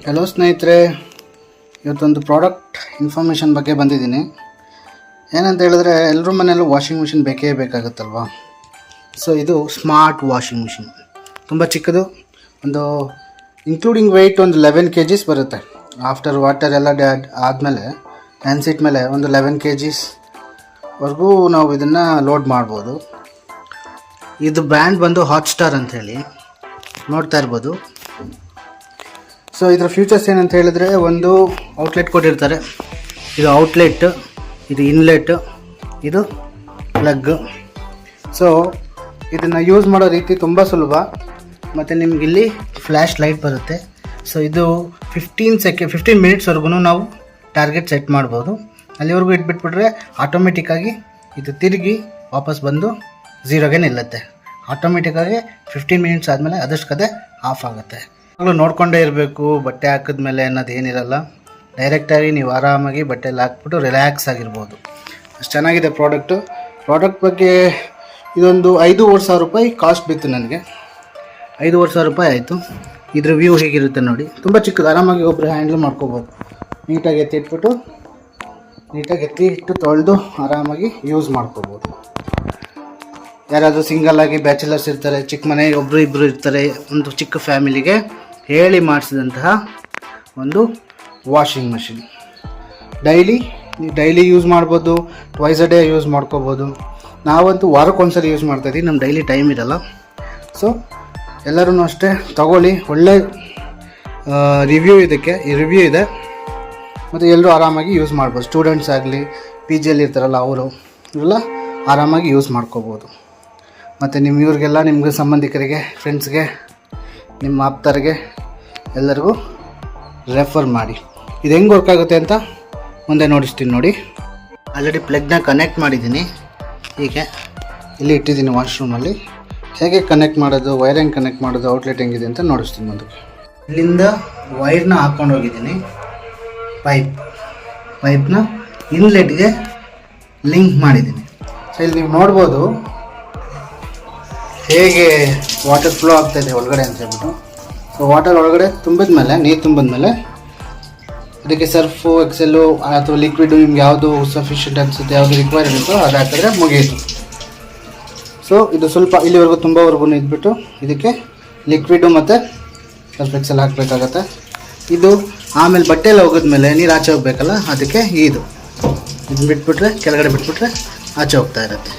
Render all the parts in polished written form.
Hello ಸ್ನೇಹಿತರೆ, ಇವತ್ತೊಂದು product information ಬಗ್ಗೆ ಬಂದಿದ್ದೀನಿ. ಏನಂತ ಹೇಳಿದ್ರೆ ಎಲ್ಲರ ಮನೆಯಲ್ಲೂ ವಾಷಿಂಗ್ ಮಿಷಿನ್ ಬೇಕೇ ಬೇಕಾಗುತ್ತಲ್ವ. ಸೊ ಇದು ಸ್ಮಾರ್ಟ್ ವಾಷಿಂಗ್ ಮಿಷಿನ್, ತುಂಬ ಚಿಕ್ಕದು, ಒಂದು ಇನ್ಕ್ಲೂಡಿಂಗ್ ವೆಯ್ಟ್ ಒಂದು 11 kg ಬರುತ್ತೆ. ಆಫ್ಟರ್ ವಾಟರ್ ಎಲ್ಲ ಆದಮೇಲೆ ನೆನೆಸಿಟ್ಟ ಮೇಲೆ ಒಂದು 11 kg ವರೆಗೂ ನಾವು ಇದನ್ನು ಲೋಡ್ ಮಾಡ್ಬೋದು. ಇದು ಬ್ರ್ಯಾಂಡ್ ಬಂದು ಹಾಟ್ಸ್ಟಾರ್ ಅಂಥೇಳಿ ನೋಡ್ತಾ ಇರ್ಬೋದು. ಸೊ ಇದರ ಫ್ಯೂಚರ್ಸ್ ಏನಂತ ಹೇಳಿದ್ರೆ, ಒಂದು ಔಟ್ಲೆಟ್ ಕೊಟ್ಟಿರ್ತಾರೆ. ಇದು ಔಟ್ಲೆಟ್, ಇದು ಇನ್ಲೆಟ್, ಇದು ಪ್ಲಗ್. ಸೊ ಇದನ್ನು ಯೂಸ್ ಮಾಡೋ ರೀತಿ ತುಂಬ ಸುಲಭ. ಮತ್ತು ನಿಮಗಿಲ್ಲಿ ಫ್ಲ್ಯಾಶ್ ಲೈಟ್ ಬರುತ್ತೆ. ಸೊ ಇದು 15 ಮಿನಿಟ್ಸ್ವರೆಗೂ ನಾವು ಟಾರ್ಗೆಟ್ ಸೆಟ್ ಮಾಡ್ಬೋದು. ಅಲ್ಲಿವರೆಗೂ ಇಟ್ಬಿಟ್ಬಿಟ್ರೆ ಆಟೋಮೆಟಿಕ್ಕಾಗಿ ಇದು ತಿರುಗಿ ವಾಪಸ್ ಬಂದು 0ಗೆ ನಿಲ್ಲುತ್ತೆ. ಆಟೋಮೆಟಿಕ್ಕಾಗಿ 15 ಮಿನಿಟ್ಸ್ ಆದಮೇಲೆ ಅದಷ್ಟು ಕದೆ ಆಫ್ ಆಗುತ್ತೆ. ನೋಡಿಕೊಂಡೇ ಇರಬೇಕು, ಬಟ್ಟೆ ಹಾಕಿದ್ಮೇಲೆ ಅನ್ನೋದು ಏನಿರಲ್ಲ. ಡೈರೆಕ್ಟಾಗಿ ನೀವು ಆರಾಮಾಗಿ ಬಟ್ಟೆಲಿ ಹಾಕ್ಬಿಟ್ಟು ರಿಲ್ಯಾಕ್ಸ್ ಆಗಿರ್ಬೋದು. ಅಷ್ಟು ಚೆನ್ನಾಗಿದೆ ಪ್ರಾಡಕ್ಟ್ ಬಗ್ಗೆ. ಇದೊಂದು 5,500 ರೂಪಾಯಿ ಕಾಸ್ಟ್ ಬಿತ್ತು ನನಗೆ. 5,500 ರೂಪಾಯಿ ಆಯಿತು. ಇದ್ರ ವ್ಯೂ ಹೇಗಿರುತ್ತೆ ನೋಡಿ, ತುಂಬ ಚಿಕ್ಕದು, ಆರಾಮಾಗಿ ಒಬ್ಬರು ಹ್ಯಾಂಡಲ್ ಮಾಡ್ಕೋಬೋದು. ನೀಟಾಗಿ ಎತ್ತಿಟ್ಬಿಟ್ಟು ತೊಳೆದು ಆರಾಮಾಗಿ ಯೂಸ್ ಮಾಡ್ಕೋಬೋದು. ಯಾರಾದರೂ ಸಿಂಗಲ್ಲಾಗಿ ಬ್ಯಾಚುಲರ್ಸ್ ಇರ್ತಾರೆ, ಚಿಕ್ಕ ಮನೆ ಒಬ್ಬರು ಇಬ್ಬರು ಇರ್ತಾರೆ, ಒಂದು ಚಿಕ್ಕ ಫ್ಯಾಮಿಲಿಗೆ ಹೇಳಿ ಮಾಡಿಸಿದಂತಹ ಒಂದು ವಾಷಿಂಗ್ ಮಷಿನ್. ಡೈಲಿ ಯೂಸ್ ಮಾಡ್ಬೋದು, ಟ್ವೈಸ್ ಅ ಡೇ ಯೂಸ್ ಮಾಡ್ಕೋಬೋದು. ನಾವಂತೂ ವಾರಕ್ಕೊಂದ್ಸರಿ ಯೂಸ್ ಮಾಡ್ತಾಯಿದ್ದೀವಿ, ನಮ್ಮ ಡೈಲಿ ಟೈಮ್ ಇರಲ್ಲ. ಸೊ ಎಲ್ಲರೂ ಅಷ್ಟೇ ತಗೊಳ್ಳಿ, ಒಳ್ಳೆ ರಿವ್ಯೂ ರಿವ್ಯೂ ಇದೆ. ಮತ್ತು ಎಲ್ಲರೂ ಆರಾಮಾಗಿ ಯೂಸ್ ಮಾಡ್ಬೋದು. ಸ್ಟೂಡೆಂಟ್ಸ್ ಆಗಲಿ, ಪಿ ಜಿಯಲ್ಲಿ ಇರ್ತಾರಲ್ಲ ಅವರು ಇವೆಲ್ಲ ಆರಾಮಾಗಿ ಯೂಸ್ ಮಾಡ್ಕೋಬೋದು. ಮತ್ತು ಇವ್ರಿಗೆಲ್ಲ, ನಿಮಗೆ ಸಂಬಂಧಿಕರಿಗೆ, ಫ್ರೆಂಡ್ಸ್ಗೆ, ನಿಮ್ಮ ಆಪ್ತರಿಗೆ ಎಲ್ಲರಿಗೂ ರೆಫರ್ ಮಾಡಿ. ಇದು ಹೆಂಗೆ ವರ್ಕ್ ಆಗುತ್ತೆ ಅಂತ ಮುಂದೆ ನೋಡಿಸ್ತೀನಿ ನೋಡಿ. ಆಲ್ರೆಡಿ ಪ್ಲಗ್ನ ಕನೆಕ್ಟ್ ಮಾಡಿದ್ದೀನಿ. ಹೀಗೆ ಇಲ್ಲಿ ಇಟ್ಟಿದ್ದೀನಿ ವಾಶ್ರೂಮಲ್ಲಿ. ಹೇಗೆ ಕನೆಕ್ಟ್ ಮಾಡೋದು, ವೈರ್ ಹೆಂಗೆ ಕನೆಕ್ಟ್ ಮಾಡೋದು, ಔಟ್ಲೆಟ್ ಹೆಂಗಿದೆ ಅಂತ ನೋಡಿಸ್ತೀನಿ ಮುಂದಕ್ಕೆ. ಇಲ್ಲಿಂದ ವೈರ್ನ ಹಾಕ್ಕೊಂಡು ಹೋಗಿದ್ದೀನಿ. ಪೈಪ್ನ ಇನ್ಲೆಟ್ಗೆ ಲಿಂಕ್ ಮಾಡಿದ್ದೀನಿ. ಸೊ ಇಲ್ಲಿ ನೀವು ನೋಡ್ಬೋದು ಹೇಗೆ ವಾಟರ್ ಫ್ಲೋ ಆಗ್ತಾಯಿದೆ ಒಳಗಡೆ ಅಂತ ಹೇಳ್ಬಿಟ್ಟು. ಸೊ ವಾಟರ್ ಒಳಗಡೆ ನೀರು ತುಂಬಿದ್ಮೇಲೆ ಅದಕ್ಕೆ ಸರ್ಫು, ಎಕ್ಸೆಲ್ಲು ಅಥವಾ ಲಿಕ್ವಿಡು ನಿಮ್ಗೆ ಯಾವುದು ಸಫಿಷಿಯೆಂಟ್ ಅನಿಸುತ್ತೆ, ಯಾವುದು ರಿಕ್ವೈರ್ಡ್ ಇರುತ್ತೋ ಅದು ಹಾಕಿದ್ರೆ ಮುಗಿಯಿತು. ಸೊ ಇದು ಸ್ವಲ್ಪ ಇಲ್ಲಿವರೆಗೂ ತುಂಬವರೆಗೂ ಇದ್ಬಿಟ್ಟು ಇದಕ್ಕೆ ಲಿಕ್ವಿಡು ಮತ್ತು ಸರ್ಫ್ ಎಕ್ಸೆಲ್ ಹಾಕಬೇಕಾಗತ್ತೆ. ಇದು ಆಮೇಲೆ ಬಟ್ಟೆಯಲ್ಲಿ ಹೋಗಿದ್ಮೇಲೆ ನೀರು ಆಚೆ ಹೋಗ್ಬೇಕಲ್ಲ, ಅದಕ್ಕೆ ಇದನ್ನ ಬಿಟ್ಬಿಟ್ರೆ, ಕೆಳಗಡೆ ಬಿಟ್ಬಿಟ್ರೆ ಆಚೆ ಹೋಗ್ತಾ ಇರುತ್ತೆ.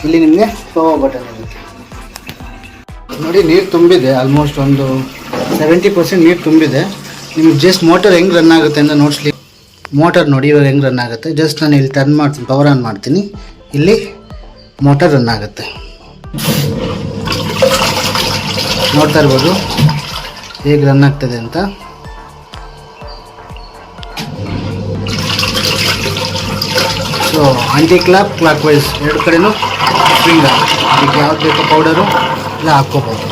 ಇಲ್ಲಿ ನಿಮಗೆ ಪವರ್ ಬಟನ್ ಇರುತ್ತೆ ನೋಡಿ. ನೀರು ತುಂಬಿದೆ, ಆಲ್ಮೋಸ್ಟ್ ಒಂದು 70% ನೀರು ತುಂಬಿದೆ. ನಿಮ್ಗೆ ಜಸ್ಟ್ ಮೋಟರ್ ಹೆಂಗೆ ರನ್ ಆಗುತ್ತೆ ಅಂತ ನೋಡಿಸ್ಲಿ. ಮೋಟರ್ ನೋಡಿ ಇವಾಗ ಹೆಂಗೆ ರನ್ ಆಗುತ್ತೆ. ಜಸ್ಟ್ ನಾನು ಇಲ್ಲಿ ಟರ್ನ್ ಮಾಡ್ತೀನಿ, ಪವರ್ ಆನ್ ಮಾಡ್ತೀನಿ, ಇಲ್ಲಿ ಮೋಟರ್ ರನ್ ಆಗುತ್ತೆ. ನೋಡ್ತಾ ಇರ್ಬೋದು ಹೇಗೆ ರನ್ ಆಗ್ತದೆ ಅಂತ. ಸೊ ಆಂಟಿ ಕ್ಲಾಕ್ ವೈಸ್ ಎರಡು ಕಡೆನೂ ಸ್ವಿಂಗ್ ಆಗುತ್ತೆ. ಅದಕ್ಕೆ ಯಾವ್ದು ಬೇಕೋ ಪೌಡರು ಎಲ್ಲ ಹಾಕ್ಕೋಬೋದು.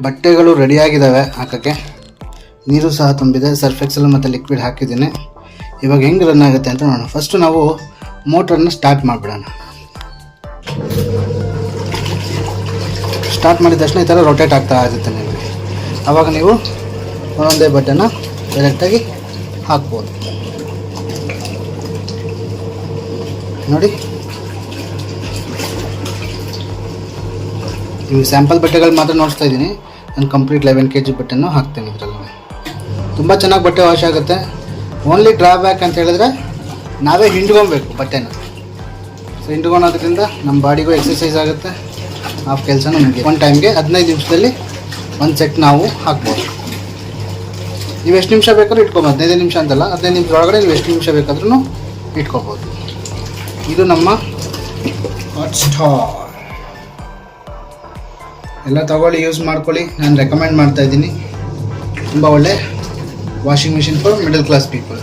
ಬಟ್ಟೆಗಳು ರೆಡಿಯಾಗಿದ್ದಾವೆ ಹಾಕೋಕ್ಕೆ. ನೀರು ಸಹ ತುಂಬಿದೆ, ಸರ್ಫ್ ಎಕ್ಸೆಲ್ ಮತ್ತು ಲಿಕ್ವಿಡ್ ಹಾಕಿದ್ದೀನಿ. ಇವಾಗ ಹೆಂಗೆ ರನ್ ಆಗುತ್ತೆ ಅಂತ ನೋಡೋಣ. ಫಸ್ಟು ನಾವು ಮೋಟ್ರನ್ನು ಸ್ಟಾರ್ಟ್ ಮಾಡಿಬಿಡೋಣ. ಸ್ಟಾರ್ಟ್ ಮಾಡಿದ ತಕ್ಷಣ ಈ ಥರ ರೊಟೇಟ್ ಆಗ್ತಾ ಇರುತ್ತೆ ನಿಮಗೆ. ಆವಾಗ ನೀವು ಒಂದೊಂದೇ ಬಟ್ಟೆನ ಡೈರೆಕ್ಟಾಗಿ ಹಾಕ್ಬೋದು ನೋಡಿ. ನೀವು ಸ್ಯಾಂಪಲ್ ಬಟ್ಟೆಗಳು ಮಾತ್ರ ನೋಡ್ತಾ ಇದ್ದೀನಿ. ನಾನು ಕಂಪ್ಲೀಟ್ 11 kg ಬಟ್ಟೆನೂ ಹಾಕ್ತೇನೆ ಇದರಲ್ಲಿ. ತುಂಬ ಚೆನ್ನಾಗಿ ಬಟ್ಟೆ ವಾಶ್ ಆಗುತ್ತೆ. ಓನ್ಲಿ ಡ್ರಾಬ್ಯಾಕ್ ಅಂತ ಹೇಳಿದ್ರೆ ನಾವೇ ಹಿಂಡ್ಕೊಬೇಕು ಬಟ್ಟೆನ. ಸೊ ಹಿಂಡ್ಕೊಳೋದ್ರಿಂದ ನಮ್ಮ ಬಾಡಿಗೂ ಎಕ್ಸಸೈಸ್ ಆಗುತ್ತೆ, ಆ ಕೆಲಸನೂ ನಮಗೆ ಒಂದು ಟೈಮ್ಗೆ 15 ನಿಮಿಷದಲ್ಲಿ ಒಂದು ಸೆಟ್ ನಾವು ಹಾಕ್ಬೋದು. ನೀವು ಎಷ್ಟು ನಿಮಿಷ ಬೇಕಾದ್ರೂ ಇಟ್ಕೊಬೋದು. 15 ನಿಮಿಷ ಅಂತಲ್ಲ, 15 ನಿಮಿಷ ಒಳಗಡೆ ನೀವು ಎಷ್ಟು ನಿಮಿಷ ಬೇಕಾದ್ರೂ ಇಟ್ಕೊಬೋದು. ಇದು ನಮ್ಮ ಹಾಟ್ಸ್ಟಾರ್. ಎಲ್ಲ ತಗೊಳ್ಳಿ, ಯೂಸ್ ಮಾಡ್ಕೊಳ್ಳಿ. ನಾನು ರೆಕಮೆಂಡ್ ಮಾಡ್ತಾಯಿದ್ದೀನಿ. ತುಂಬ ಒಳ್ಳೆ washing machine for middle class people.